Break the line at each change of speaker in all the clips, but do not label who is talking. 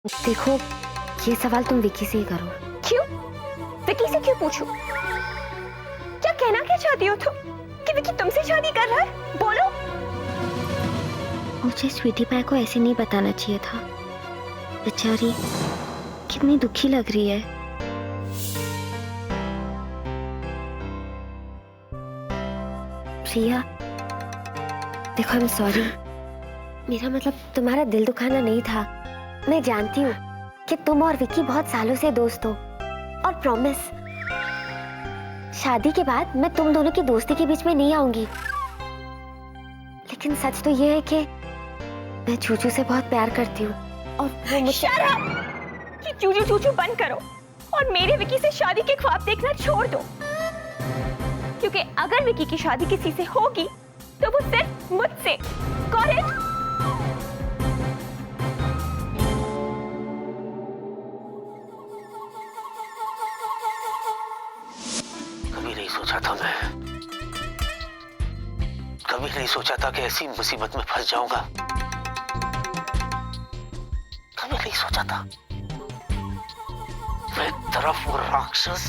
देखो, ये सवाल तुम विकी से ही करो।
क्यों? विकी से क्यों पूछूं? क्या कहना क्या चाहती हो तुम कि विकी तुमसे शादी कर रहा है? बोलो।
मुझे स्वीटी पाई को ऐसे नहीं बताना चाहिए था। बेचारी कितनी दुखी लग रही है। प्रिया, देखो, आई एम सॉरी। मेरा मतलब तुम्हारा दिल दुखाना नहीं था। मैं जानती हूँ कि तुम और विकी बहुत सालों से दोस्त हो, और प्रॉमिस, शादी के बाद मैं तुम दोनों की दोस्ती के बीच में नहीं आऊंगी। लेकिन सच तो ये है कि मैं चूचू से बहुत प्यार करती हूँ, और वो मुझसे...
Shut up! कि चूचू चूचू बंद करो और मेरे विकी से शादी के ख्वाब देखना छोड़ दो, क्योंकि अगर विकी की शादी किसी से होगी तो वो सिर्फ मुझसे। Got it?
कभी नहीं सोचा था मैं, कभी नहीं सोचा था कि ऐसी मुसीबत में फंस जाऊंगा। कभी नहीं सोचा था। एक तरफ वो राक्षस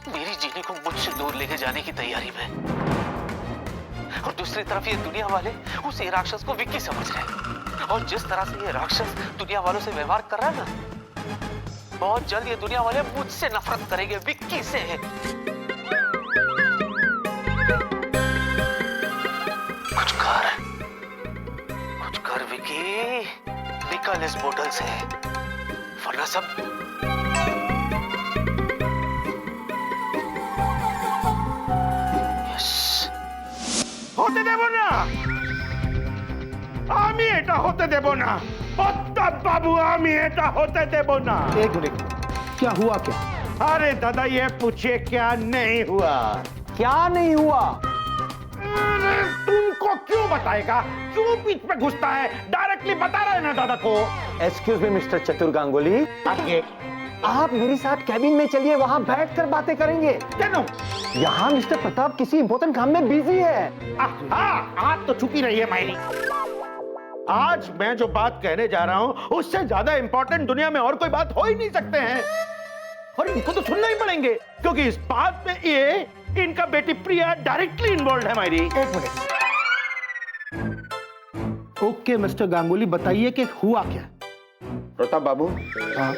मेरी जीनी को मुझसे दूर लेके जाने की तैयारी में, और दूसरी तरफ ये दुनिया वाले उस राक्षस को विक्की समझ रहे हैं। और जिस तरह से ये राक्षस दुनिया वालों से व्यवहार कर रहा है ना, बहुत जल्द ये दुनिया वाले मुझसे नफरत करेंगे, विक्की से। कुछ कर विक्की, निकल इस बोतल से, वरना सब
হতে দেব না, আমি এটা হতে দেব না। প্রতাপ বাবু, আমি এটা হতে দেব না।
एक मिनट, क्या हुआ? क्या
अरे दादा, ये पूछिए क्या नहीं हुआ।
क्या नहीं हुआ?
अरे तुमको क्यों बताएगा? क्यों बीच में घुसता है? डायरेक्टली बता रहे ना दादा को।
एक्सक्यूज मी मिस्टर चतुर गांगुली,
आगे
आप मेरे साथ कैबिन में चलिए, वहाँ बैठकर बातें करेंगे।
चलो।
यहाँ मिस्टर प्रताप किसी इंपॉर्टेंट काम में बिजी है।
हाँ, आज तो छुपी रही है मायरी। आज मैं जो बात कहने जा रहा हूँ उससे ज्यादा इंपॉर्टेंट दुनिया में और कोई बात हो ही नहीं सकते हैं, और इनको तो सुनना ही पड़ेंगे, क्योंकि इस बात में ये इनका बेटी प्रिया डायरेक्टली इन्वॉल्व है मायरी।
एक मिनट। ओके मिस्टर गांगुली, बताइए कि हुआ क्या?
प्रताप बाबू,
हाँ?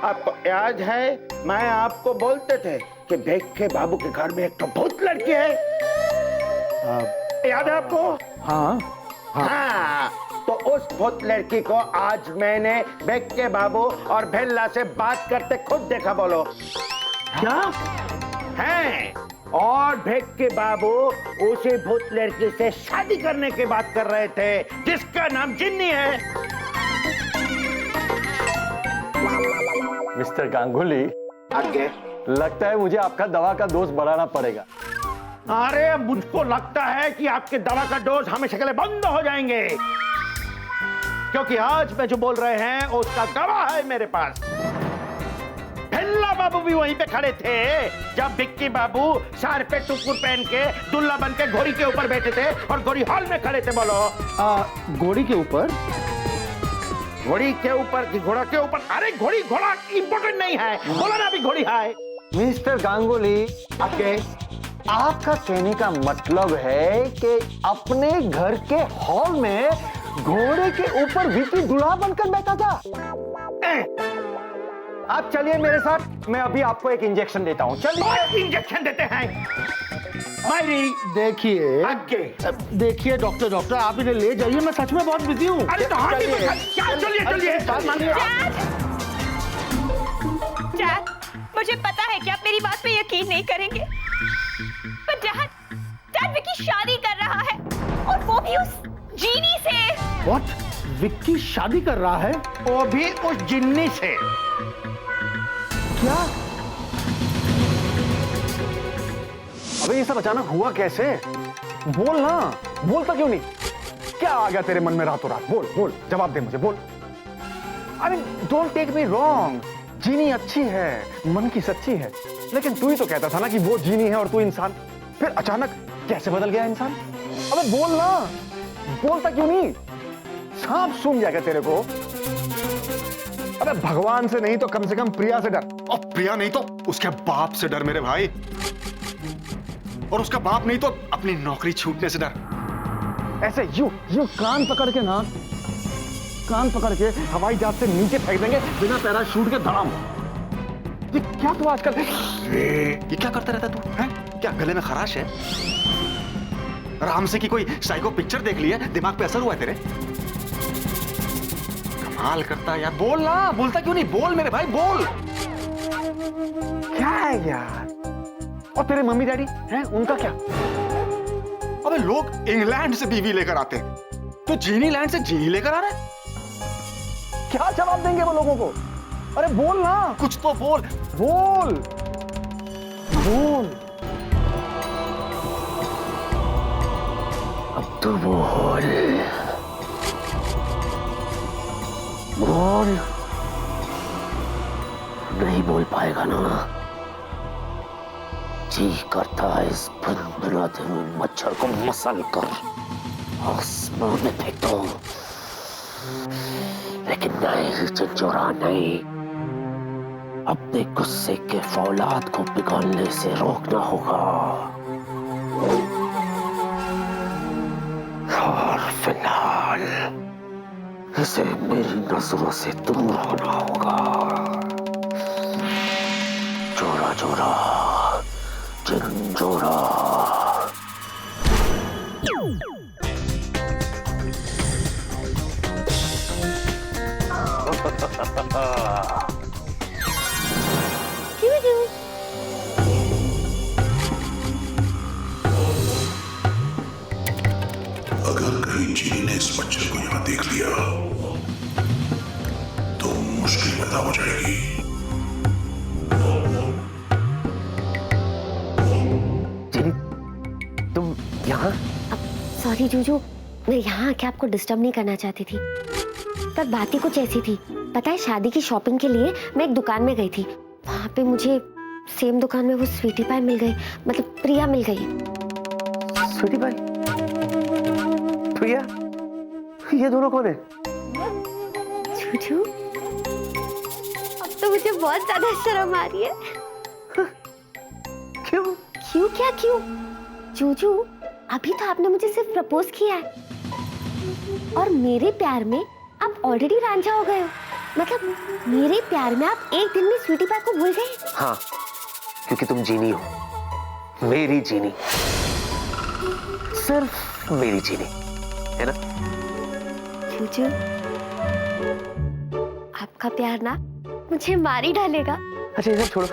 आपको याद है मैं आपको बोलते थे कि भेक्के बाबू के घर में एक तो भूत लड़की है? याद है आपको?
हाँ, हाँ।
हाँ, तो उस भूत लड़की को आज मैंने भेक्के बाबू और भेल्ला से बात करते खुद देखा। बोलो
क्या
है? और भेक्के बाबू उसी भूत लड़की से शादी करने की बात कर रहे थे, जिसका नाम जिन्नी है।
मिस्टर गांगुली,
आगे
लगता है मुझे आपका दवा का डोज बढ़ाना पड़ेगा।
अरे मुझको लगता है कि आपके दवा का डोज हमेशा के लिए बंद हो जाएंगे, क्योंकि आज मैं जो बोल रहे हैं उसका गवाह है मेरे पास। भेल्ला बाबू भी वहीं पे खड़े थे जब विक्की बाबू सर पे टुकुर पहन के दुल्ला बन के घोड़ी के ऊपर बैठे थे और घोड़ी हॉल में खड़े थे। बोलो
घोड़ी के ऊपर?
घोड़ी के ऊपर कि घोड़ा के ऊपर? अरे घोड़ी घोड़ा इंपॉर्टेंट नहीं है, बोला ना अभी घोड़ी है।
मिस्टर गांगुली,
आगे
आपका कहने का मतलब है कि अपने घर के हॉल में घोड़े के ऊपर विक्की दूल्हा बनकर बैठा था? आप चलिए मेरे साथ, मैं अभी आपको एक इंजेक्शन देता हूँ। चलिए।
इंजेक्शन देते हैं मायरी।
देखिए
आगे
देखिए डॉक्टर आप इन्हें ले जाइए, मैं सच में बहुत बिजी हूँ।
अरे तो हाँ, चलिए चलिए।
डैड, मुझे पता है कि आप मेरी बात पे यकीन नहीं करेंगे, पर डैड विकी शादी कर रहा है, और वो भी उस जीनी से।
व्हाट? विक्की शादी कर रहा है?
वो भी उस जिन्नी से।
क्या? अबे ये सब अचानक हुआ कैसे? बोल ना, बोलता क्यों नहीं? क्या आ गया तेरे मन में रातों रात? बोल बोल, जवाब दे मुझे, बोल। अरे डोंट टेक मी रॉन्ग, जीनी अच्छी है, मन की सच्ची है, लेकिन तू ही तो कहता था ना कि वो जीनी है और तू इंसान। फिर अचानक कैसे बदल गया इंसान? अबे बोल ना, बोलता क्यों नहीं? सांप सूंघ जाएगा तेरे को। अबे भगवान से नहीं तो कम से कम प्रिया से डर। और प्रिया नहीं तो उसके बाप से डर मेरे भाई। और उसका बाप नहीं तो अपनी नौकरी छूटने से डर। ऐसे यू कान पकड़ के ना, कान पकड़ के हवाई जहाज से नीचे फेंक देंगे बिना पैराशूट के धड़ाम। ये क्या तू आजकल ये क्या करता रहता तू है? क्या गले में खराश है? राम से की कोई साइको पिक्चर देख ली है, दिमाग पे असर हुआ है तेरे? कमाल करता है यार। बोल ना, बोलता क्यों नहीं? बोल मेरे भाई बोल। क्या है यार? और तेरे मम्मी डैडी हैं, उनका क्या? अबे लोग इंग्लैंड से बीवी लेकर आते हैं, तो जीनी लैंड से जीनी लेकर आ रहा है। क्या जवाब देंगे वो लोगों को? अरे बोल ना, कुछ तो बोल। बोल बोल।
अब तो बोल बोल। नहीं बोल पाएगा ना? जी करता है इस बुलाते हुए मच्छर को मसल कर आसमान में फेंक दो, लेकिन नहीं झंझोरा नहीं। अपने गुस्से के फौलाद को पिघलने से रोकना होगा और फिलहाल इसे मेरी नजरों से दूर होना होगा। जोरा जोरा झंझोरा।
अगर कहीं चीनी ने इस मच्छर को यहां देख लिया तो मुश्किल पैदा हो जाएगी।
तुम यहाँ?
सॉरी जूजू, मैं यहाँ आके आपको डिस्टर्ब नहीं करना चाहती थी, पर बात ही कुछ ऐसी थी। पता है, शादी की शॉपिंग के लिए मैं एक दुकान में गई थी। वहां पे मुझे सेम दुकान में वो स्वीटी पाई मिल गई, मतलब प्रिया मिल गई।
स्वीटी पाई? प्रिया? ये दोनों कौन है?
जूजू, अब तो मुझे बहुत ज्यादा शर्म आ रही है।
क्यों?
क्यों क्या क्यों? जूजू, अभी तो आपने मुझे सिर्फ प्रपोज किया है और मेरे प्यार में आप ऑलरेडी रांझा हो गए हो। मतलब मेरे प्यार में आप एक दिन में स्वीटी पाई को भूल गए।
हाँ, क्योंकि तुम जीनी हो, मेरी जीनी, सिर्फ मेरी जीनी, है ना?
जूजू, आपका प्यार ना मुझे मार ही डालेगा।
अच्छा ये सब छोड़ो,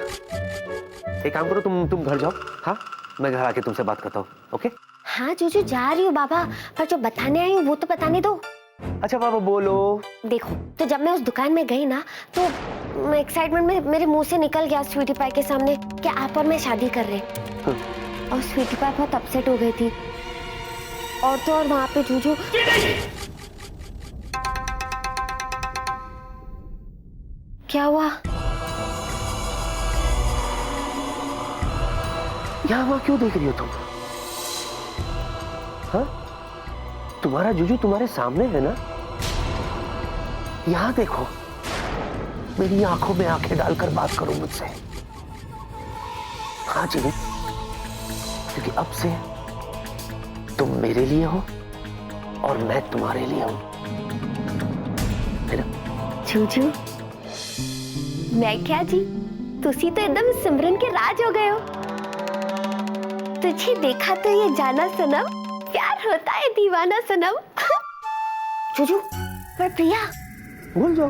एक काम करो, तुम घर जाओ। हाँ, मैं घर आके तुमसे बात करता हूँ। ओके?
हाँ जूजू, जा रही हूँ बाबा, पर जो बताने आई हूँ वो तो बताने दो।
अच्छा बाबा बोलो।
देखो, तो जब मैं उस दुकान में गई ना, तो एक्साइटमेंट में मेरे मुंह से निकल गया स्वीटी पाई के सामने कि आप और मैं शादी कर रहे हैं। और स्वीटी पाई बहुत अपसेट हो गई थी। और तो और वहां पे जूजू, क्या हुआ?
यहाँ वहां क्यों देख रही हो तुम? हाँ, तुम्हारा जूजू तुम्हारे सामने है ना? यहाँ देखो, मेरी आंखों में आंखें डालकर बात करो मुझसे। हाँ जी, क्योंकि अब से तुम मेरे लिए हो और मैं तुम्हारे लिए हूं, है ना?
जूजू, मैं क्या जी, तुसी तो एकदम सिमरन के राज हो गए हो। तुझे देखा तो ये जाना सनम, प्यार होता है दीवाना सनम। जूजू, पर प्रिया?
भूल जाओ,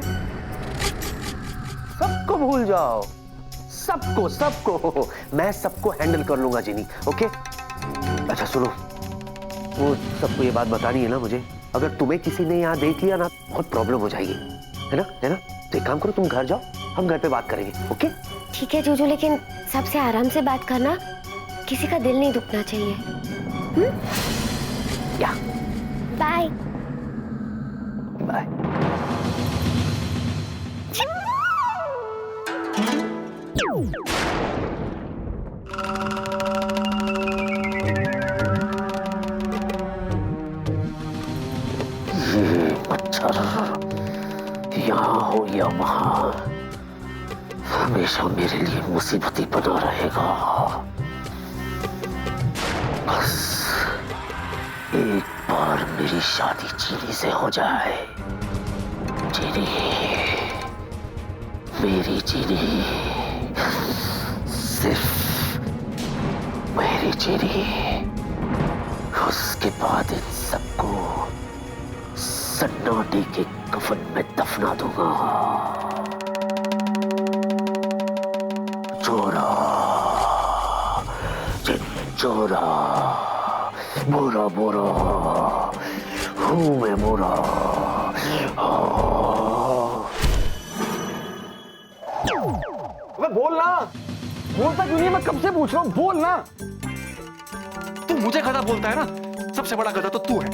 सबको भूल जाओ, सबको मैं सबको हैंडल कर लूंगा जीनी। ओके? अच्छा सुनो, वो सबको ये बात बतानी है ना मुझे। अगर तुम्हें किसी ने यहाँ देख लिया ना, बहुत प्रॉब्लम हो जाएगी, है ना? है ना? तो एक काम करो, तुम घर जाओ, हम घर पे बात करेंगे। ओके?
ठीक है जूजू, लेकिन सबसे आराम से बात करना, किसी का दिल नहीं दुखना चाहिए।
या
बाय
बाय। ये यहाँ हो या वहां, हमेशा मेरे लिए मुसीबत ही बना रहेगा। बस एक बार मेरी शादी चीनी से हो जाए। चीनी, मेरी चीनी, सिर्फ मेरी चीनी। उसके बाद इन सबको सन्नाटे के कफन में दफना दूंगा। चोरा, चोरा, बुरा बुरा, हूं मैं बुरा।
बोलना, बोलता क्यों नहीं? मैं कब से पूछ रहा हूं, बोलना। तू मुझे गधा बोलता है ना, सबसे बड़ा गधा तो तू है।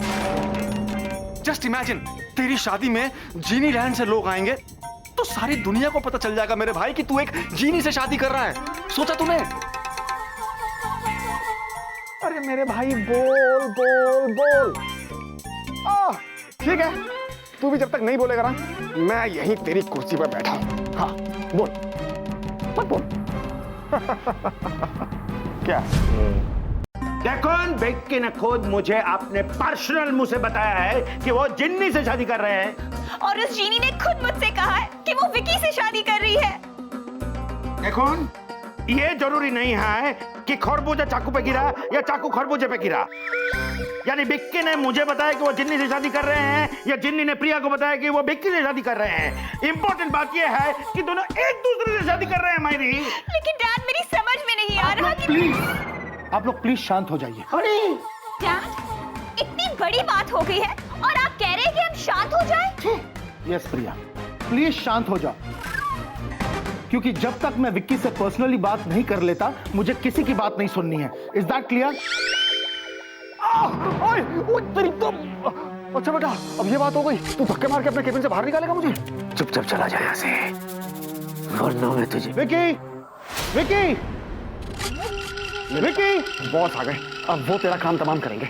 जस्ट इमेजिन, तेरी शादी में जीनी लैंड से लोग आएंगे तो सारी दुनिया को पता चल जाएगा मेरे भाई कि तू एक जीनी से शादी कर रहा है। सोचा तूने? अरे मेरे भाई, बोल बोल बोल। ठीक है, तू भी जब तक नहीं बोलेगा ना, मैं यहीं तेरी कुर्सी पर बैठा हूं। हाँ बोल, मत बोल। क्या?
देखो, बेक्की ने खुद मुझे अपने पर्सनल मुंह से बताया है कि वो जिन्नी से शादी कर रहे हैं।
और उस जीनी ने खुद मुझसे कहा है कि वो विकी से शादी कर रही है।
देखो, ये जरूरी नहीं है कि खरबूजा चाकू पे गिरा या चाकू खरबूजे पे गिरा। यानी बिक्की ने मुझे बताया कि वो जिन्नी से शादी कर रहे हैं, या जिन्नी ने प्रिया को बताया कि वो बिक्की से शादी कर रहे हैं। इंपॉर्टेंट बात ये है कि दोनों एक दूसरे से शादी कर रहे हैं। मायरी,
लेकिन डैड, मेरी समझ में नहीं आ रहा कि
प्लीज, आप लोग प्लीज शांत हो जाइए।
डैड, इतनी बड़ी बात हो गई है और आप कह रहे हैं कि हम शांत हो जाएं?
यस प्रिया, प्लीज शांत हो जाओ, क्योंकि जब तक मैं विक्की से पर्सनली बात नहीं कर लेता, मुझे किसी की बात नहीं सुननी है। Is that clear?
तेरी तो। अच्छा बेटा, अब ये बात हो गई, तू धक्के मार के अपने केबिन से बाहर निकालेगा मुझे?
चुपचाप चला जाए यहाँ से, वरना मैं तुझे।
विक्की, विक्की, विक्की,
बॉस आ गए, अब वो तेरा काम तमाम करेंगे।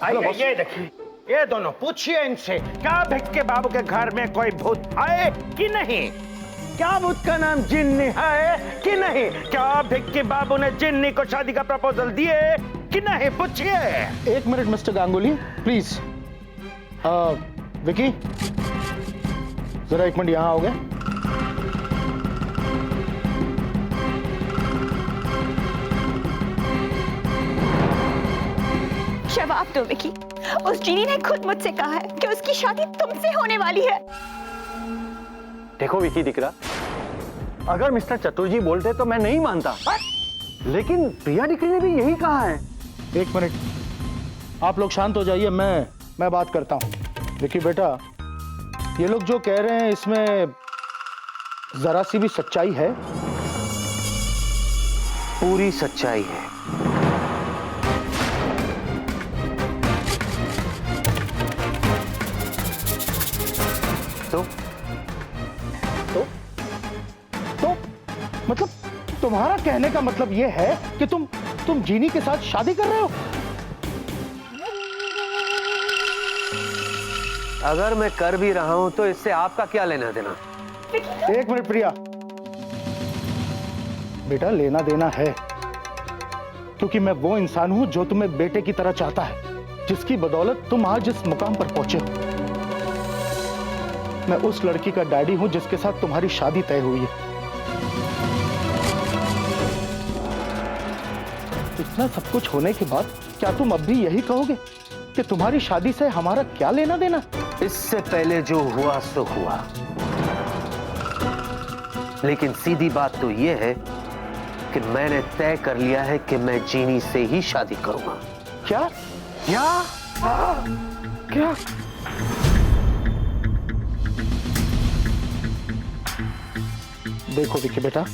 आइए, ये देखिए, ये दोनों पूछिए इनसे, क्या भिक्के बाबू के घर में कोई भूत आए कि नहीं? क्या भूत का नाम जिन्नी है कि नहीं? क्या भिक्की बाबू ने जिन्नी को शादी का प्रपोजल दिए कि नहीं? पूछिए।
एक minute mister Ganguly, please. Vicky, जरा एक मिनट यहां आओगे?
जवाब दो विकी, उस जीनी ने खुद मुझसे कहा है कि उसकी शादी तुमसे होने वाली है।
देखो विकी दिकरा, अगर मिस्टर चतुर्जी बोलते तो मैं नहीं मानता, लेकिन प्रिया दिकरी ने भी यही कहा है।
एक मिनट, आप लोग शांत हो जाइए, मैं बात करता हूं। विकी बेटा, ये लोग जो कह रहे हैं इसमें जरा सी भी सच्चाई है?
पूरी सच्चाई है।
तो मतलब तुम्हारा कहने का मतलब ये है कि तुम जीनी के साथ शादी कर रहे हो?
अगर मैं कर भी रहा हूं तो इससे आपका क्या लेना देना?
एक मिनट प्रिया, बेटा लेना देना है, क्योंकि मैं वो इंसान हूं जो तुम्हें बेटे की तरह चाहता है, जिसकी बदौलत तुम आज इस मुकाम पर पहुंचे हो। मैं उस लड़की का डैडी हूं जिसके साथ तुम्हारी शादी तय हुई है। इतना सब कुछ होने के बाद क्या तुम अब भी यही कहोगे कि तुम्हारी शादी से हमारा क्या लेना देना?
इससे पहले जो हुआ सो हुआ, लेकिन सीधी बात तो यह है कि मैंने तय कर लिया है कि मैं जीनी से ही शादी करूंगा।
क्या? क्या? देखो विकी बेटा,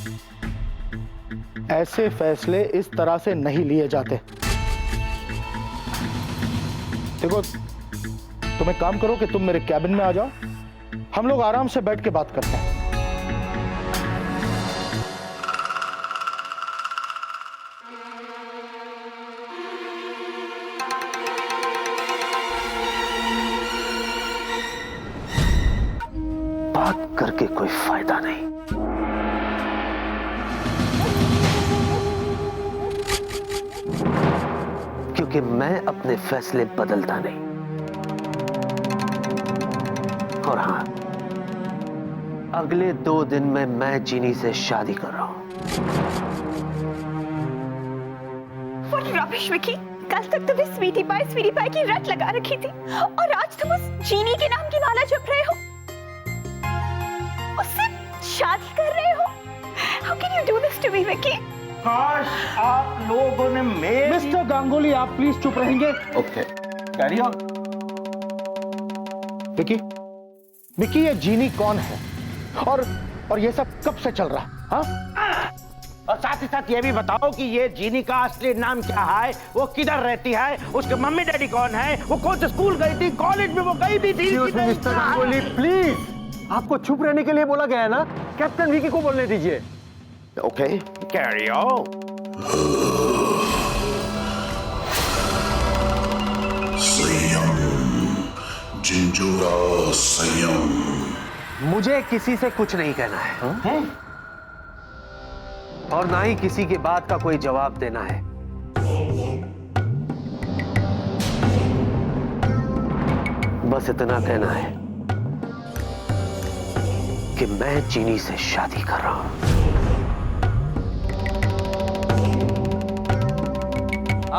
ऐसे फैसले इस तरह से नहीं लिए जाते। देखो, तुम एक काम करो कि तुम मेरे कैबिन में आ जाओ, हम लोग आराम से बैठ के बात करते हैं।
करके कोई फायदा नहीं। क्योंकि मैं अपने फैसले बदलता नहीं। और हां, अगले 2 दिन में मैं जीनी से शादी कर रहा हूं।
What rubbish, Vicky. कल तक तुमने स्वीटी पाई की रट लगा रखी थी और आज तुम उस जीनी के नाम की माला जप रहे हो, उससे शादी कर रहे हो। How can you do this to me, Vicky?
काश आप लोगों ने
मिस्टर गांगुली, आप प्लीज चुप रहेंगे?
Okay, carry on.
Vicky, Vicky, ये जीनी कौन है और ये सब कब से चल रहा है? हाँ?
और साथ ही साथ ये भी बताओ कि ये जीनी का असली नाम क्या है, वो किधर रहती है, उसके मम्मी डैडी कौन है, वो कौन से स्कूल गई थी, कॉलेज में वो गई भी थी।
मिस्टर गांगुली प्लीज, आपको चुप रहने के लिए बोला गया है ना। कैप्टन विकी को बोलने दीजिए।
Okay, carry on.
संयम जिंजोरा, संयम।
मुझे किसी से कुछ नहीं कहना है, और ना ही किसी की बात का कोई जवाब देना है। बस इतना कहना है कि मैं जीनी से शादी कर रहा हूं।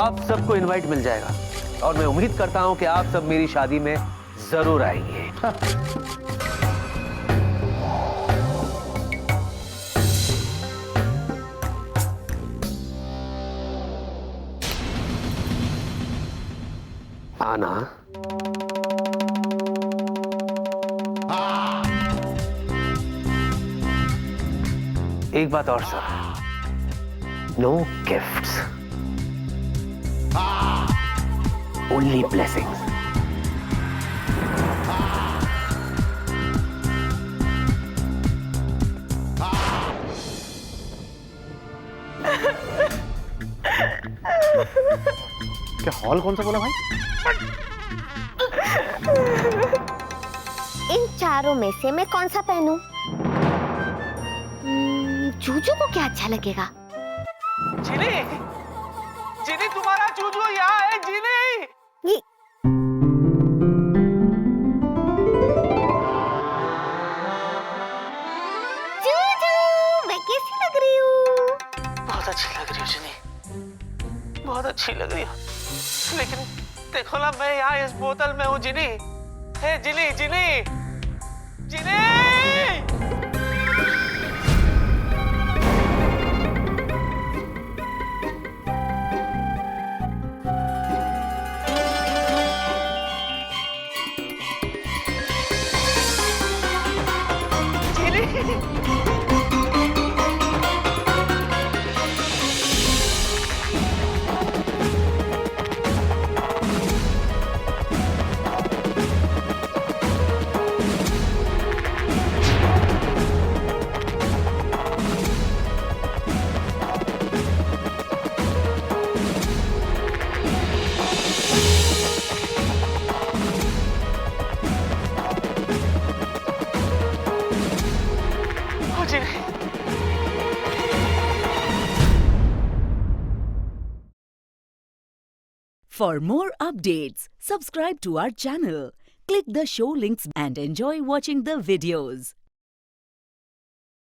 आप सबको इनवाइट मिल जाएगा और मैं उम्मीद करता हूं कि आप सब मेरी शादी में जरूर आएंगे। आना। एक बात और sir, no gifts, only blessings.
क्या हॉल कौन सा बोला भाई?
इन चारों में से मैं कौन सा पहनूं? जूजू को क्या अच्छा लगेगा?
जिनी, जिनी तुम्हारा जूजू यहाँ है। जिनी,
ये जूजू, मैं कैसी लग रही हूँ?
बहुत अच्छी लग रही हो जिनी, बहुत अच्छी लग रही हो। लेकिन देखो ना, मैं यहाँ इस बोतल में हूँ। जिनी, हे जिनी, जिनी, जिनी।
For more updates, subscribe to our channel, click the show links and enjoy watching the videos.